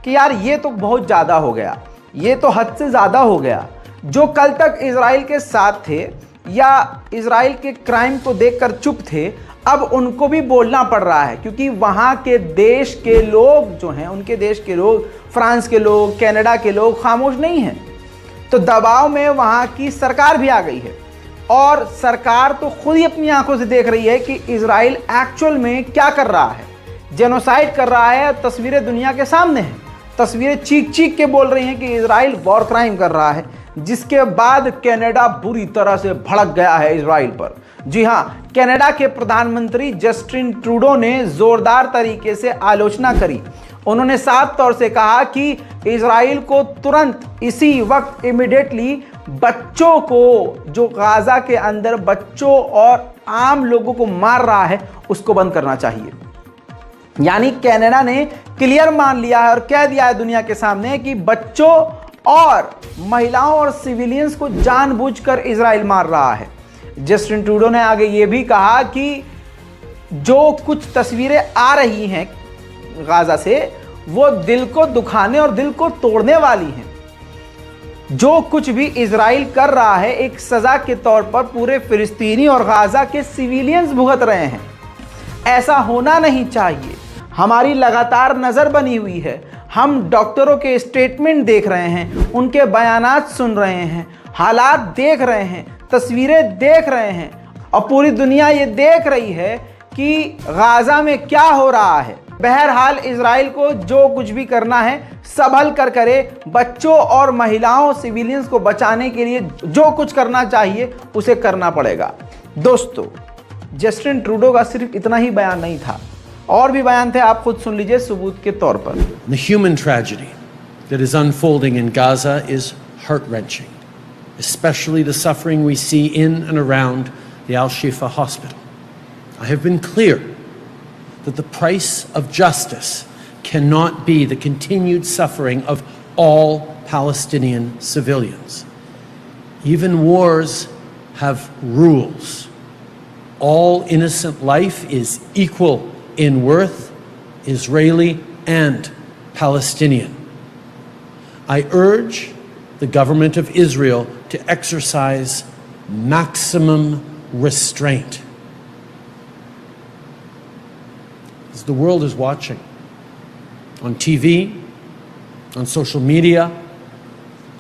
कि यार ये तो बहुत ज़्यादा हो गया, ये तो हद से ज़्यादा हो गया। जो कल तक इजराइल के साथ थे या इजराइल के क्राइम को देखकर चुप थे, अब उनको भी बोलना पड़ रहा है, क्योंकि वहाँ के देश के लोग जो हैं, उनके देश के लोग, फ्रांस के लोग, कनाडा के लोग खामोश नहीं हैं। तो दबाव में वहाँ की सरकार भी आ गई है और सरकार तो खुद ही अपनी आंखों से देख रही है कि इजराइल एक्चुअल में क्या कर रहा है, जेनोसाइड कर रहा है। तस्वीरें दुनिया के सामने हैं, तस्वीरें चीख चीख के बोल रही हैं कि इजराइल वॉर क्राइम कर रहा है, जिसके बाद कनाडा बुरी तरह से भड़क गया है इजराइल पर। जी हां, कनाडा के प्रधानमंत्री जस्टिन ट्रूडो ने जोरदार तरीके से आलोचना करी। उन्होंने साफ तौर से कहा कि इजराइल को तुरंत इसी वक्त इमीडिएटली बच्चों को, जो गाजा के अंदर बच्चों और आम लोगों को मार रहा है, उसको बंद करना चाहिए। यानी कनाडा ने क्लियर मान लिया है और कह दिया है दुनिया के सामने कि बच्चों और महिलाओं और सिविलियंस को जानबूझकर इजराइल मार रहा है। जस्टिन ट्रूडो ने आगे ये भी कहा कि जो कुछ तस्वीरें आ रही हैं गाजा से, वो दिल को दुखाने और दिल को तोड़ने वाली हैं। जो कुछ भी इजराइल कर रहा है, एक सजा के तौर पर पूरे फिलिस्तीनी और गाजा के सिविलियंस भुगत रहे हैं। ऐसा होना नहीं चाहिए। हमारी लगातार नज़र बनी हुई है, हम डॉक्टरों के स्टेटमेंट देख रहे हैं, उनके बयानात सुन रहे हैं, हालात देख रहे हैं, तस्वीरें देख रहे हैं, और पूरी दुनिया ये देख रही है कि गाजा में क्या हो रहा है। बहरहाल इजराइल को जो कुछ भी करना है संभल कर करे। बच्चों और महिलाओं, सिविलियंस को बचाने के लिए जो कुछ करना चाहिए उसे करना पड़ेगा। दोस्तों, जस्टिन ट्रूडो का सिर्फ इतना ही बयान नहीं था, और भी बयान थे, आप खुद सुन लीजिए सबूत के तौर पर। The human tragedy that is unfolding in Gaza is heart-wrenching, especially the suffering we see in and around the Al-Shifa hospital. I have been clear that the price of justice cannot be the continued suffering of all Palestinian civilians. Even wars have rules. All innocent life is equal in worth, Israeli and Palestinian. I urge the government of Israel to exercise maximum restraint. As the world is watching on TV, on social media,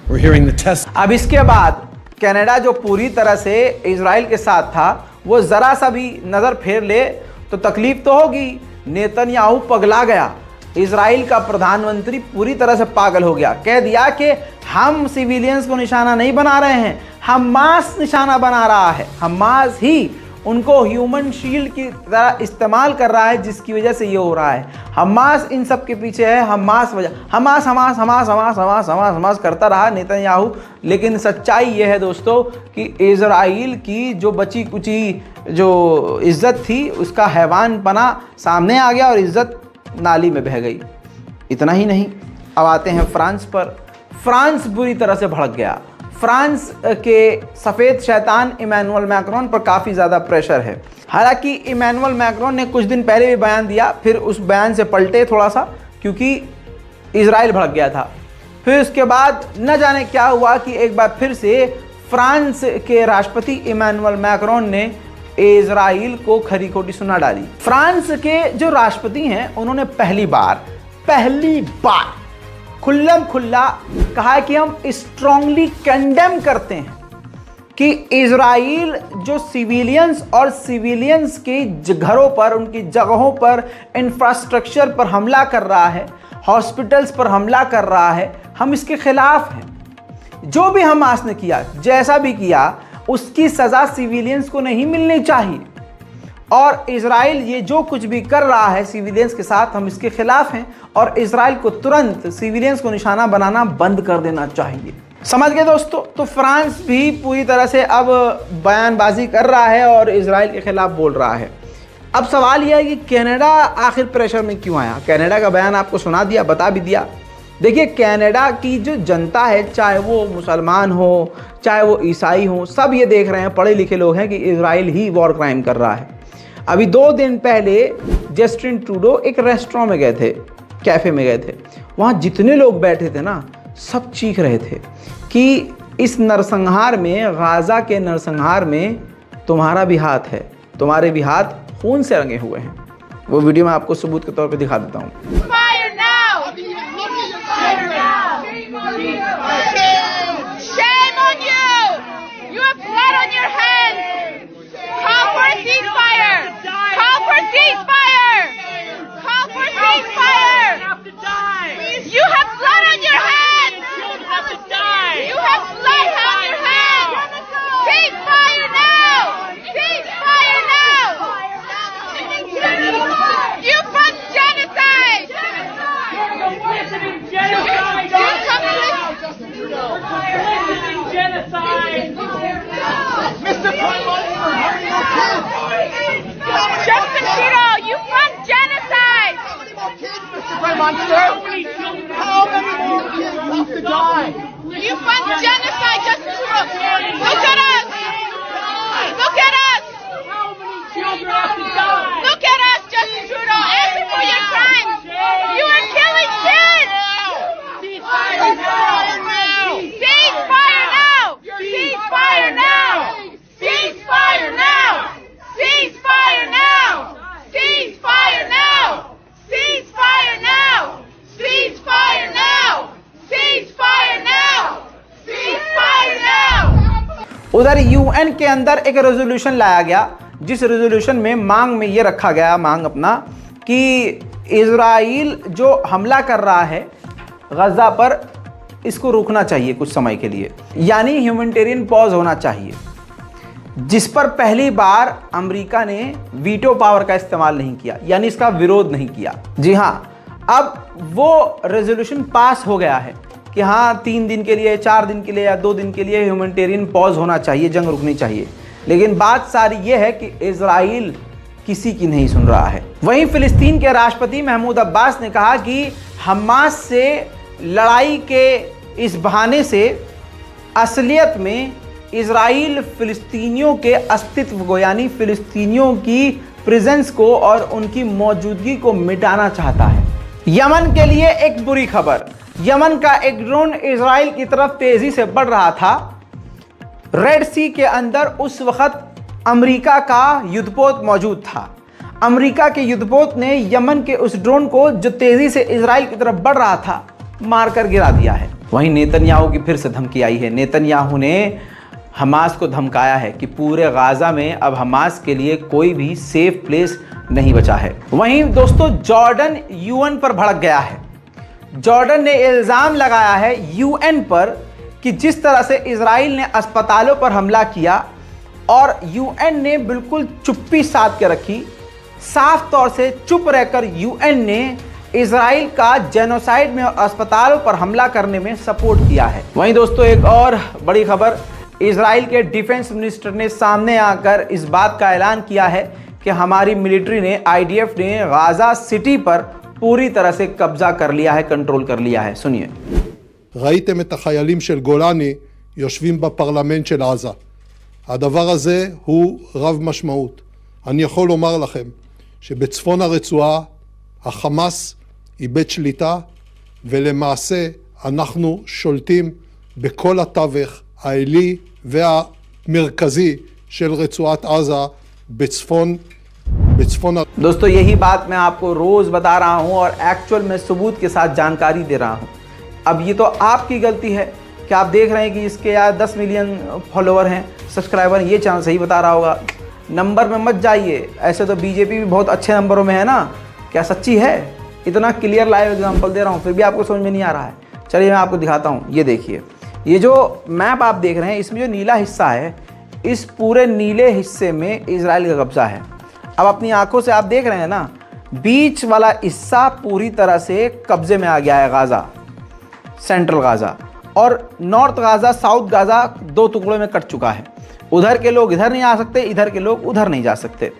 we're hearing the test. अब इसके बाद Canada जो पूरी तरह से Israel के साथ था, वो जरा सा भी नजर फेर ले तो तकलीफ तो होगी। नेतन्याहू पगला गया, इजराइल का प्रधानमंत्री पूरी तरह से पागल हो गया। कह दिया कि हम सिविलियंस को निशाना नहीं बना रहे हैं, हमास निशाना बना रहा है। हमास ही उनको ह्यूमन शील्ड की तरह इस्तेमाल कर रहा है, जिसकी वजह से ये हो रहा है। हमास इन सब के पीछे है, हमास वजह, Hamas Hamas Hamas Hamas Hamas Hamas Hamas करता रहा नेतन्याहू। लेकिन सच्चाई ये है दोस्तों कि इजराइल की जो बची कुची जो इज्जत थी, उसका हैवानपना सामने आ गया और इज्जत नाली में बह गई। इतना ही नहीं, अब आते हैं फ्रांस पर। फ्रांस बुरी तरह से भड़क गया। फ्रांस के सफ़ेद शैतान इमैनुअल मैक्रोन पर काफ़ी ज़्यादा प्रेशर है। हालांकि इमैनुअल मैक्रोन ने कुछ दिन पहले भी बयान दिया, फिर उस बयान से पलटे थोड़ा सा, क्योंकि इजराइल भड़क गया था। फिर उसके बाद न जाने क्या हुआ कि एक बार फिर से फ्रांस के राष्ट्रपति इमैनुअल मैक्रोन ने इजराइल को खरी खोटी सुना डाली। फ्रांस के जो राष्ट्रपति हैं, उन्होंने पहली बार खुल्लम खुल्ला कहा कि हम स्ट्रांगली कंडेम करते हैं कि इजराइल जो सिविलियंस और सिविलियंस के घरों पर, उनकी जगहों पर, इंफ्रास्ट्रक्चर पर हमला कर रहा है, हॉस्पिटल्स पर हमला कर रहा है, हम इसके खिलाफ हैं। जो भी हमास ने किया, जैसा भी किया, उसकी सज़ा सिविलियंस को नहीं मिलनी चाहिए। और इजराइल ये जो कुछ भी कर रहा है सिविलियंस के साथ, हम इसके खिलाफ हैं और इजराइल को तुरंत सिविलियंस को निशाना बनाना बंद कर देना चाहिए। समझ गए दोस्तों? तो फ्रांस भी पूरी तरह से अब बयानबाजी कर रहा है और इजराइल के खिलाफ बोल रहा है। अब सवाल यह है कि कनाडा आखिर प्रेशर में क्यों आया? कनाडा का बयान आपको सुना दिया, बता भी दिया। देखिए, कनाडा की जो जनता है, चाहे वो मुसलमान हो, चाहे वो ईसाई हो, सब ये देख रहे हैं, पढ़े लिखे लोग हैं, कि इजराइल ही वॉर क्राइम कर रहा है। अभी 2 दिन पहले जस्टिन ट्रूडो एक रेस्टोरेंट में गए थे, कैफ़े में गए थे। वहाँ जितने लोग बैठे थे ना, सब चीख रहे थे कि इस नरसंहार में, गाज़ा के नरसंहार में तुम्हारा भी हाथ है, तुम्हारे भी हाथ खून से रंगे हुए हैं। वो वीडियो मैं आपको सबूत के तौर पे दिखा देता हूँ। उधर यूएन के अंदर एक रेजोल्यूशन लाया गया, जिस रेजोल्यूशन में मांग में ये रखा गया, मांग अपना, कि इजराइल जो हमला कर रहा है गजा पर, इसको रोकना चाहिए कुछ समय के लिए, यानी ह्यूमैनिटेरियन पॉज होना चाहिए, जिस पर पहली बार अमेरिका ने वीटो पावर का इस्तेमाल नहीं किया, यानी इसका विरोध नहीं किया। जी हाँ, अब वो रेजोल्यूशन पास हो गया है कि हाँ 3 दिन के लिए, 4 दिन के लिए या 2 दिन के लिए ह्यूमैनिटेरियन पॉज होना चाहिए, जंग रुकनी चाहिए। लेकिन बात सारी ये है कि इजराइल किसी की नहीं सुन रहा है। वहीं फिलिस्तीन के राष्ट्रपति महमूद अब्बास ने कहा कि हमास से लड़ाई के इस बहाने से असलियत में इजराइल फिलिस्तीनियों के अस्तित्व को, यानी फिलिस्तीनियों की प्रेजेंस को और उनकी मौजूदगी को मिटाना चाहता है। यमन के लिए एक बुरी खबर, यमन का एक ड्रोन इजराइल की तरफ तेजी से बढ़ रहा था। रेड सी के अंदर उस वक्त अमेरिका का युद्धपोत मौजूद था। अमेरिका के युद्धपोत ने यमन के उस ड्रोन को, जो तेजी से इजराइल की तरफ बढ़ रहा था, मारकर गिरा दिया है। वहीं नेतन्याहू की फिर से धमकी आई है। नेतन्याहू ने हमास को धमकाया है कि पूरे गाजा में अब हमास के लिए कोई भी सेफ प्लेस नहीं बचा है। वहीं दोस्तों, जॉर्डन यूएन पर भड़क गया है। जॉर्डन ने इल्ज़ाम लगाया है यूएन पर कि जिस तरह से इजराइल ने अस्पतालों पर हमला किया और यूएन ने बिल्कुल चुप्पी साध के रखी, साफ तौर से चुप रहकर यूएन ने इजराइल का जेनोसाइड में और अस्पतालों पर हमला करने में सपोर्ट किया है। वहीं दोस्तों, एक और बड़ी खबर, इजराइल के डिफेंस मिनिस्टर ने सामने आकर इस बात का ऐलान किया है कि हमारी मिलिट्री ने, आईडीएफ ने गाजा सिटी पर पूरी तरह से कब्जा कर लिया है, कंट्रोल कर लिया है। सुनिए। ראיתם את החיילים של גולני יושבים בפרלמנט של עזה. הדבר הזה הוא רב משמעות. אני יכול לומר לכם שבצפון הרצועה החמאס איבד שליטה, ולמעשה אנחנו שולטים בכל התווך העילי והמרכזי של רצועת עזה בצפון. दोस्तों, यही बात मैं आपको रोज बता रहा हूं और एक्चुअल में सबूत के साथ जानकारी दे रहा हूं। अब ये तो आपकी गलती है कि आप देख रहे हैं कि इसके यार 10 मिलियन फॉलोवर हैं, सब्सक्राइबर, ये चैनल सही बता रहा होगा। नंबर में मत जाइए, ऐसे तो बीजेपी भी बहुत अच्छे नंबरों में है ना, क्या सच्ची है? इतना क्लियर लाइव एग्जांपल दे रहा हूँ, फिर भी आपको समझ में नहीं आ रहा है। चलिए मैं आपको दिखाता हूँ। ये देखिए, ये जो मैप आप देख रहे हैं, इसमें जो नीला हिस्सा है, इस पूरे नीले हिस्से में इजराइल का कब्जा है। अब अपनी आंखों से आप देख रहे हैं ना, बीच वाला हिस्सा पूरी तरह से कब्जे में आ गया है गाजा, सेंट्रल गाजा, और नॉर्थ गाजा, साउथ गाजा 2 टुकड़ों में कट चुका है। उधर के लोग इधर नहीं आ सकते, इधर के लोग उधर नहीं जा सकते।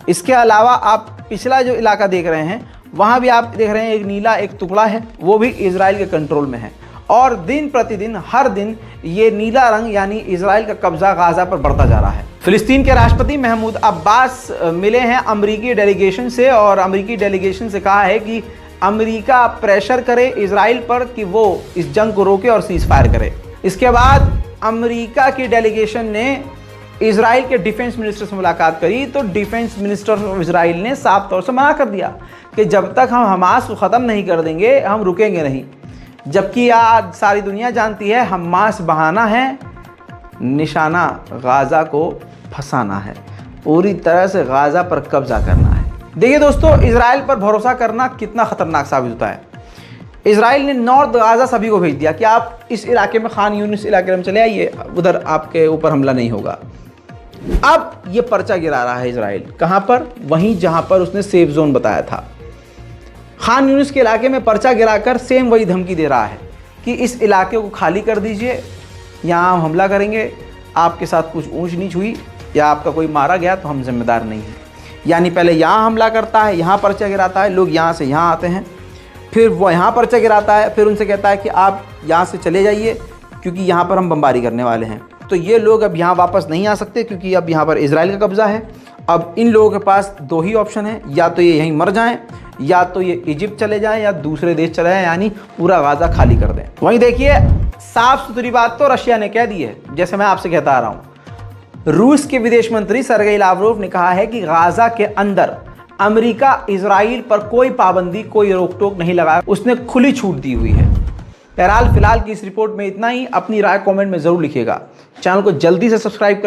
इसके अलावा आप पिछला जो इलाका देख रहे हैं, वहाँ भी आप देख रहे हैं एक नीला एक टुकड़ा है, वो भी इजराइल के कंट्रोल में है। और दिन प्रतिदिन, हर दिन ये नीला रंग यानी इजराइल का कब्जा गाजा पर बढ़ता जा रहा है। फिलिस्तीन के राष्ट्रपति महमूद अब्बास मिले हैं अमेरिकी डेलीगेशन से और अमेरिकी डेलीगेशन से कहा है कि अमेरिका प्रेशर करे इजराइल पर कि वो इस जंग को रोके और सीज फायर करे। इसके बाद अमेरिका की डेलीगेशन ने इजराइल के डिफेंस मिनिस्टर से मुलाकात करी, तो डिफेंस मिनिस्टर ऑफ इजराइल ने साफ तौर से मना कर दिया कि जब तक हम हमास को ख़त्म नहीं कर देंगे हम रुकेंगे नहीं। जबकि आज सारी दुनिया जानती है हमास बहाना है, निशाना गाज़ा को फंसाना है, पूरी तरह से गाज़ा पर कब्जा करना है। देखिए दोस्तों, इजराइल पर भरोसा करना कितना ख़तरनाक साबित होता है। इजराइल ने नॉर्थ गाज़ा सभी को भेज दिया कि आप इस इलाके में, खान यूनिस इलाके में चले आइए, उधर आपके ऊपर हमला नहीं होगा। अब ये पर्चा गिरा रहा है इजराइल, कहाँ पर? वहीं जहाँ पर उसने सेफ जोन बताया था। खान यूनिस के इलाके में पर्चा गिराकर सेम वही धमकी दे रहा है कि इस इलाके को खाली कर दीजिए, यहाँ हम हमला करेंगे, आपके साथ कुछ ऊंच नीच हुई या आपका कोई मारा गया तो हम जिम्मेदार नहीं हैं। यानी पहले यहाँ हमला करता है, यहाँ पर्चा गिराता है, लोग यहाँ से यहाँ आते हैं, फिर वो यहाँ पर्चा गिराता है, फिर उनसे कहता है कि आप यहाँ से चले जाइए क्योंकि यहाँ पर हम बमबारी करने वाले हैं। तो ये लोग अब यहाँ वापस नहीं आ सकते क्योंकि अब यहाँ पर इजराइल का कब्ज़ा है। अब इन लोगों के पास दो ही ऑप्शन है, या तो ये यहीं मर जाएं, या तो ये इजिप्ट चले जाएं, या दूसरे देश चले जाएं, यानी पूरा गाज़ा खाली कर दें। वहीं देखिए, साफ सुथरी बात तो रशिया ने कह दी है, जैसे मैं आपसे कहता आ रहा हूँ। रूस के विदेश मंत्री सरगेई लावरोव ने कहा है कि गाज़ा के अंदर अमेरिका इजराइल पर कोई पाबंदी, कोई रोक टोक नहीं लगाया, उसने खुली छूट दी हुई है। बहरहाल फिलहाल की इस रिपोर्ट में इतना ही। अपनी राय कमेंट में ज़रूर लिखिएगा। चैनल को जल्दी से सब्सक्राइब कर